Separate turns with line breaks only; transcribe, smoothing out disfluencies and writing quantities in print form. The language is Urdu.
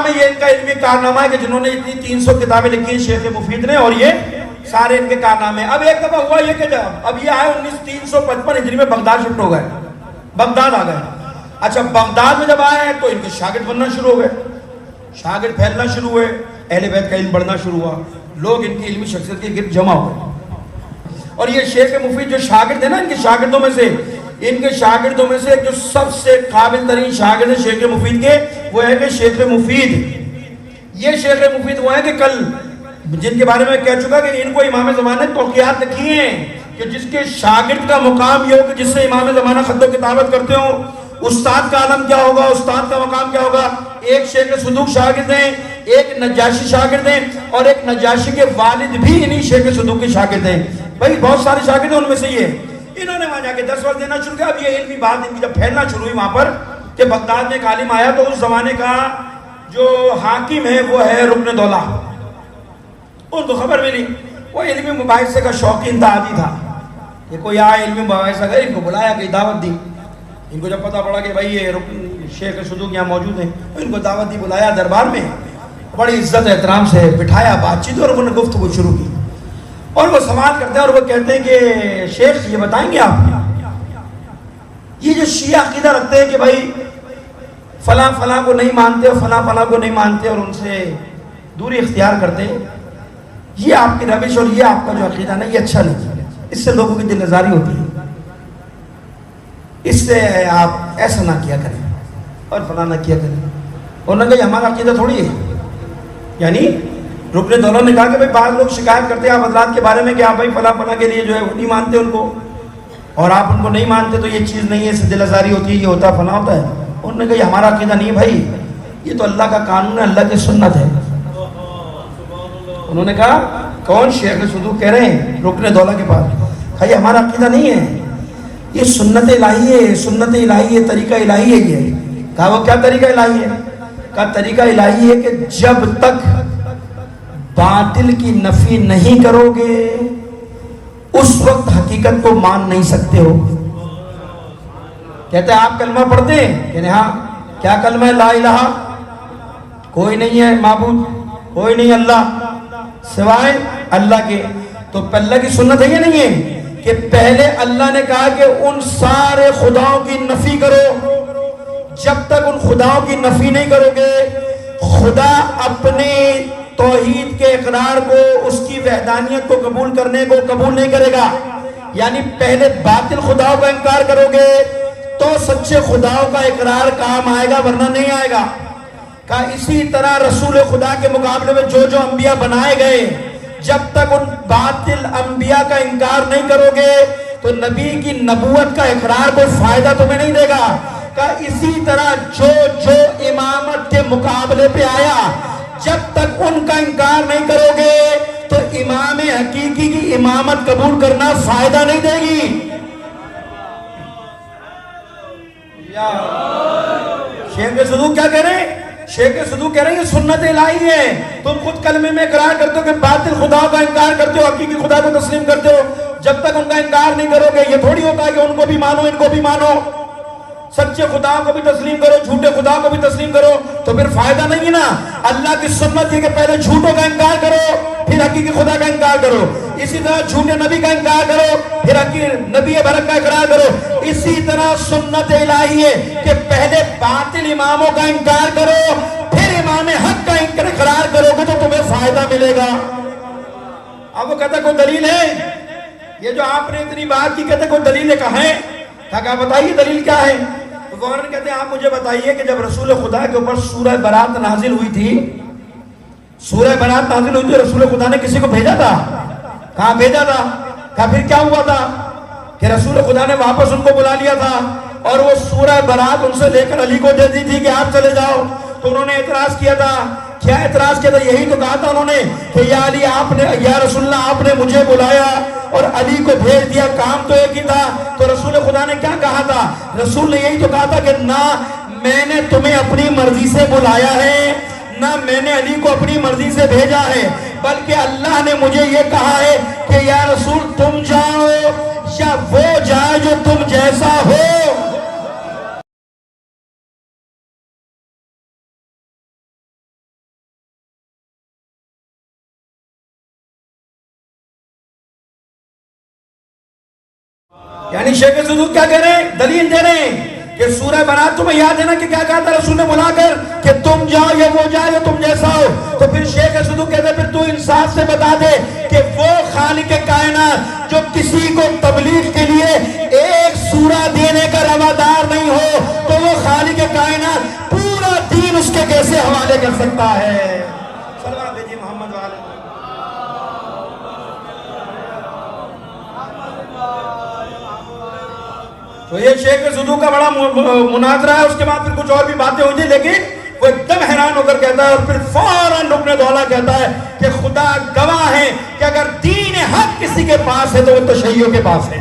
میں یہ ان کا علمی کارنامہ ہے کہ جنہوں نے اتنی 300 کتابیں لکھی ہیں شیخ مفید نے، اور یہ سارے ان کے کارنامے. اب ایک دفعہ ہوا یہ کہ اب یہ آئے 355 ہجری میں بغداد شفٹ ہو گئے، بغداد آ گئے. اچھا بغداد میں جب آئے تو ان کے شاگرد بننا شروع ہو گئے، شاگرد پھیلنا شروع ہوئے، اہل بیت کا علم بڑھنا شروع ہوا، لوگ ان کی علمی شخصیت کے گرد جمع ہوئے. اور یہ شیخ مفید جو شاگرد ہیں نا، ان کے شاگردوں میں سے جو سب سے قابل ترین شاگرد ہے شیخ مفید کے، وہ ہے کہ شیخ مفید. یہ شیخ مفید وہ ہے کہ کل جن کے بارے میں کہہ چکا کہ ان کو امام زمانہ نے توقیات لکھی ہیں کہ جس کے شاگرد کا مقام یہ ہو کہ جس سے امام زمانہ خط و کتابت کرتے ہوں، استاد کا عالم کیا ہوگا، استاد کا مقام کیا ہوگا. ایک شیخ صدوق شاگرد ہیں، ایک نجاشی شاگرد ہیں، اور ایک نجاشی کے والد بھی انہی شیخ صدوق کے شاگرد ہیں. بھائی بہت سارے شاگرد ہیں، ان میں سے یہ انہوں نے وہاں جا کے درس ورس دینا شروع کیا. اب یہ علمی بات ان کی جب پھیلنا شروع ہوئی وہاں پر کہ بغداد میں ایک عالم آیا تو اس زمانے کا جو حاکم ہے وہ ہے رکن دولہ. ان کو خبر ملی، وہ علمی مباحثے کا شوقین عادی تھا کہ کوئی آئے علمی مباحثہ کرے. ان کو بلایا کہ دعوت دی. ان کو جب پتا پڑا کہ بھائی یہ رکن شیخ صدوق یہاں موجود ہیں، ان کو دعوت دی، بلایا دربار میں، بڑی عزت احترام سے بٹھایا، بات چیت، اور انہوں نے گفتگو شروع کی. اور وہ سوال کرتے ہیں اور وہ کہتے ہیں کہ شیخ یہ بتائیں گے آپ، یہ جو شیعہ عقیدہ رکھتے ہیں کہ بھائی فلاں فلاں کو نہیں مانتے اور فلاں فلاں کو نہیں مانتے اور ان سے دوری اختیار کرتے ہیں، یہ آپ کی روش اور یہ آپ کا جو عقیدہ نہیں، یہ اچھا نہیں، اس سے لوگوں کی دل آزاری ہوتی ہے، اس سے آپ ایسا نہ کیا کریں اور فلاں نہ کیا کریں. انہوں نے کہا یہ ہمارا عقیدہ تھوڑی ہے. یعنی رکن دولہ نے کہا کہ بھائی بعض لوگ شکایت کرتے ہیں آپ حضرات کے بارے میں کہ آپ بھائی فلاں فلاں کے لیے جو ہے وہ نہیں مانتے ان کو، اور آپ ان کو نہیں مانتے تو یہ چیز نہیں ہے، اس سے دل آزاری ہوتی ہے، یہ ہوتا ہے، فلاں ہوتا ہے. انہوں نے کہا یہ ہمارا عقیدہ نہیں بھائی، یہ تو اللہ کا قانون ہے، اللہ کی سنت ہے. انہوں نے کہا کون؟ شیخ صدوق کہہ رہے ہیں رکن دولہ کے پاس. کہا یہ ہمارا عقیدہ نہیں ہے، یہ سنت الہی ہے، سنت الہی ہے، طریقہ الہی ہے. یہ کہا وہ کیا طریقہ الہی ہے؟ کہا طریقہ الہی ہے کہ جب تک باطل کی نفی نہیں کرو گے اس وقت حقیقت کو مان نہیں سکتے ہو. کہتے ہیں آپ کلمہ پڑھتے ہیں؟ کہتے ہیں ہاں. کیا کلمہ ہے؟ لا الہ، کوئی نہیں ہے معبود، کوئی نہیں اللہ سوائے اللہ کے. تو اللہ کی سنت ہے یہ نہیں ہے کہ پہلے اللہ نے کہا کہ ان سارے خداؤں کی نفی کرو. جب تک ان خداؤں کی نفی نہیں کرو گے خدا اپنے توحید کے اقرار کو، اس کی وحدانیت کو قبول کرنے کو قبول نہیں کرے گا. یعنی پہلے باطل خداؤں کا انکار کرو گے تو سچے خداؤں کا اقرار کام آئے گا، ورنہ نہیں آئے گا. کہا اسی طرح رسول خدا کے مقابلے میں جو جو انبیاء بنائے گئے، جب تک ان باطل انبیاء کا انکار نہیں کرو گے تو نبی کی نبوت کا اقرار کوئی فائدہ تمہیں نہیں دے گا. کہا اسی طرح جو جو امامت کے مقابلے پہ آیا جب تک ان کا انکار نہیں کرو گے تو امام حقیقی کی امامت قبول کرنا فائدہ نہیں دے گی. شیخ صدوق کیا کہہ رہے ہیں؟ شیخ صدوق کہہ رہے ہیں یہ سنت الہی ہے. تم خود کلمے میں اقرار کرتے ہو کہ باطل خدا کا انکار کرتے ہو، حقیقی خدا کو تسلیم کرتے ہو. جب تک ان کا انکار نہیں کرو گے یہ تھوڑی ہوتا ہے کہ ان کو بھی مانو ان کو بھی مانو. سچے خدا کو بھی تسلیم کرو، جھوٹے خدا کو بھی تسلیم کرو، تو پھر فائدہ نہیں ہے نا. اللہ کی سنت یہ کہ پہلے جھوٹوں کا انکار کرو پھر حقیقی خدا کا انکار کرو. اسی طرح جھوٹے نبی کا انکار کرو پھر حقیقی نبی برک کا اقرار کرو. اسی طرح سنت الہی ہے کہ پہلے باطل اماموں کا انکار کرو پھر امام حق کا اقرار کرو گے تو تمہیں فائدہ ملے گا. اب وہ کہتا کوئی دلیل ہے؟ یہ جو آپ نے اتنی بات کی کہتے کوئی دلیل کہاں ہے؟ کہا بتائیے دلیل کیا ہے؟ تو فوراً کہتے ہیں آپ مجھے بتائیے کہ جب رسول خدا کے اوپر سورہ برات نازل ہوئی تھی، سورہ برات نازل ہوئی تھی، رسول خدا نے کسی کو بھیجا تھا؟ کہاں بھیجا تھا؟ کہا پھر کیا ہوا تھا کہ رسول خدا نے واپس ان کو بلا لیا تھا اور وہ سورہ برات ان سے لے کر علی کو دے دی تھی کہ آپ چلے جاؤ. تو انہوں نے اعتراض کیا تھا. کیا اعتراض کیا تھا؟ یہی تو کہا تھا انہوں نے کہ یا علی آپ نے، یا رسول اللہ آپ نے مجھے بلایا اور علی کو بھیج دیا، کام تو ایک ہی تھا. تو رسول خدا نے کیا کہا تھا؟ رسول نے یہی تو کہا تھا کہ نہ میں نے تمہیں اپنی مرضی سے بلایا ہے نہ میں نے علی کو اپنی مرضی سے بھیجا ہے، بلکہ اللہ نے مجھے یہ کہا ہے کہ یا رسول تم جاؤ یا وہ جائے جو تم جیسا ہو. یعنی شیخ صدوق کیا کہہ رہے ہیں؟ دلیل دے رہے ہیں کہ سورہ برات تمہیں یاد ہے نا کہ کیا کہا تھا رسول نے بلا کر کہ تم جاؤ یا وہ جائے یا تم جیسا ہو. تو پھر شیخ صدوق کہتے ہیں پھر تو انصاف سے بتا دے کہ وہ خالق کائنات جو کسی کو تبلیغ کے لیے ایک سورہ دینے کا روادار نہیں ہو تو وہ خالق کائنات پورا دین اس کے کیسے حوالے کر سکتا ہے؟ صلوات بھیجیے محمد والے. تو یہ شیخ صدوق کا بڑا مناظرہ ہے. اس کے بعد پھر کچھ اور بھی باتیں ہو جائیں لیکن وہ ایک دم حیران ہو کر کہتا ہے اور پھر فوراً رکن دولا کہتا ہے کہ خدا گواہ ہے کہ اگر دین حق کسی کے پاس ہے تو وہ تشیع کے پاس ہے.